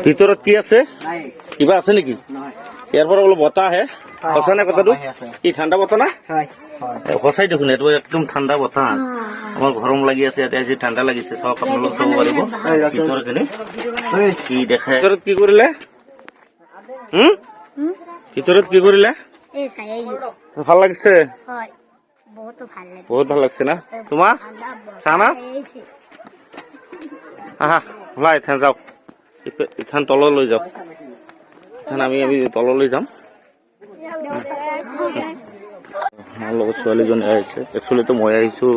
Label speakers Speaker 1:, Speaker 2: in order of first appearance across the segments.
Speaker 1: ভিতৰত কি আছে কিবা আছে নেকি ইয়াৰ পৰা অলপ বতাহ আহে সঁচা নে কথাটো কি ঠাণ্ডা বতাহ না সঁচাই দেখোন এইটো একদম ঠাণ্ডা বতাহ আমার গরম লাগি আছে ইয়াতে আজি ঠাণ্ডা লাগিছে সব আপোনালোক চাব পাৰিব ভিতৰত কিনে কি দেখায় ভিতৰত কি কৰিলে ভিতৰত কি কৰিলে
Speaker 2: এই চাই
Speaker 1: ভাল লাগিছে
Speaker 2: হয় বহুত
Speaker 1: ভাল লাগছে না তোমাৰ চানাস আহা ওলাই এথান যাওক এথান তললৈ যাওক এথান আমি তললৈ যাম মোৰ লগত ছোৱালীজনী আহিছে একচুৱেলি তো মই আহিছো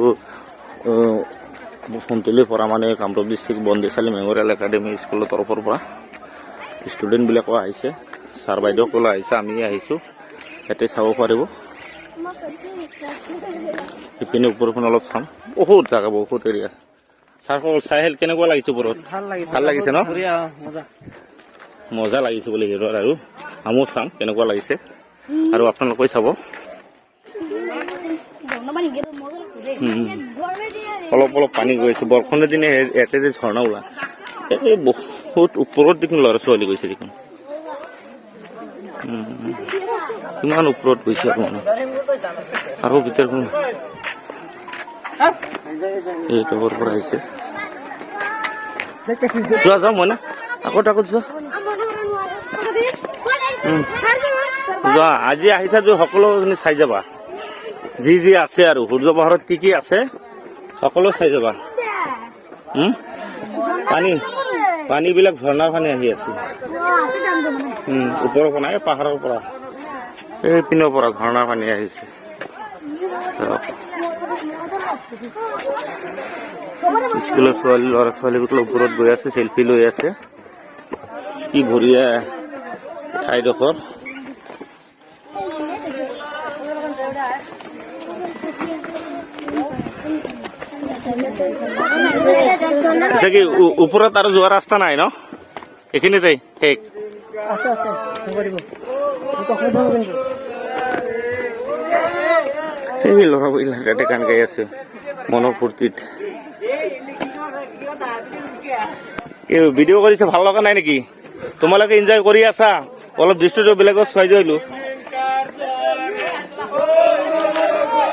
Speaker 1: সোণতলীৰ পৰা মানে কামৰূপ ডিষ্ট্ৰিক্ট বন্দিশালী মেমৰিয়েল একাডেমি স্কুলৰ তৰফৰ পৰা ষ্টুডেণ্টবিলাকো আহিছে ছাৰ বাইদেউসকলো আহিছে আমি আহিছোঁ ইয়াতে চাব পাৰিব ইপিনে ওপৰখন অলপ চাম বহুত জাগা বহুত এৰিয়া ছাৰসকল চাই আহিল কেনেকুৱা লাগিছে ওপৰত ভাল লাগিছে ন মজা লাগিছে বুলি হিৰৰ আৰু আমিও চাম কেনেকুৱা লাগিছে আৰু আপোনালোকে চাব অলপ অলপ পানী গৈছে বৰষুণৰ দিনে ইয়াতে যে ঝৰ্ণা ওলা এই বহুত ওপৰত দেখোন ল'ৰা ছোৱালী গৈছে দেখোন কিমান ওপৰত গৈছে আৰু ভিতৰখন এই টপৰ পৰা আহিছে যোৱা যাম মই না আগত যোৱা আজি আহিছা যে সকলোখিনি চাই যাবা যি যি আছে আৰু সূৰ্য পাহাৰত কি আছে সকলো চাই যাবা পানী বিলাক ঝৰ্ণাৰ পানী আহি আছে ওপৰৰ পৰা এই পাহাৰৰ পৰা এই পিনৰ পৰা ঝৰ্ণাৰ পানী আহিছে স্কুলৰ ল'ৰা ছোৱালীগুলো ওপৰত গৈ আছে চেল্ফি লৈ আছে কি বঢ়িয়া ঠাইডোখৰ কি ওপৰত আৰু যোৱা ৰাস্তা নাই ন এইখিনিতে শেষ এই ল'ৰাবিলাকে গান গাই আছে মনৰ ফূৰ্তিত ভিডিঅ' কৰিছে ভাল লগা নাই নেকি তোমালোকে এনজয় কৰি আছা অলপ দৃশ্যটো বেলেগত চাই যাইলো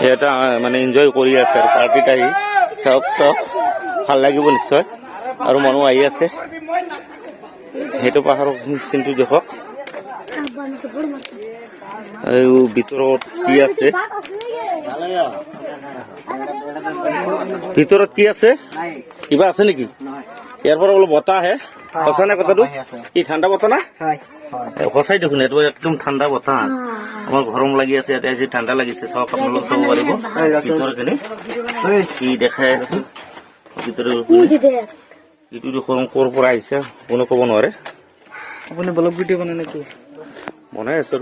Speaker 1: এটা মানে এনজয় কৰি আছে আৰু পাৰ্টিত আহি চাওক ভাল লাগিব নিশ্চয় আৰু মানুহ আহি আছে সেইটো পাহাৰৰ চিনটো দেখক আৰু ভিতৰত কি আছে ভিতৰত কি আছে কিবা আছে নেকি ইয়াৰ পৰা অলপ বতাহ আহে সঁচা নে কথাটো কি ঠাণ্ডা বতাহ না সঁচাই দেখোন এইটো একদম ঠাণ্ডা বতাহ আমার গরম লাগি আছে ইয়াতে আজি ঠাণ্ডা লাগিছে সব আপোনালোক চাব পাৰিব ভিতৰত কিনে কি দেখায় ভিতৰত এইটো দেখোন ক'ৰ পৰা আহিছে কোনো ক'ব নোৱাৰে আপুনি ব্লগ ভিডিঅ' বনাই নেকি বনাই আছো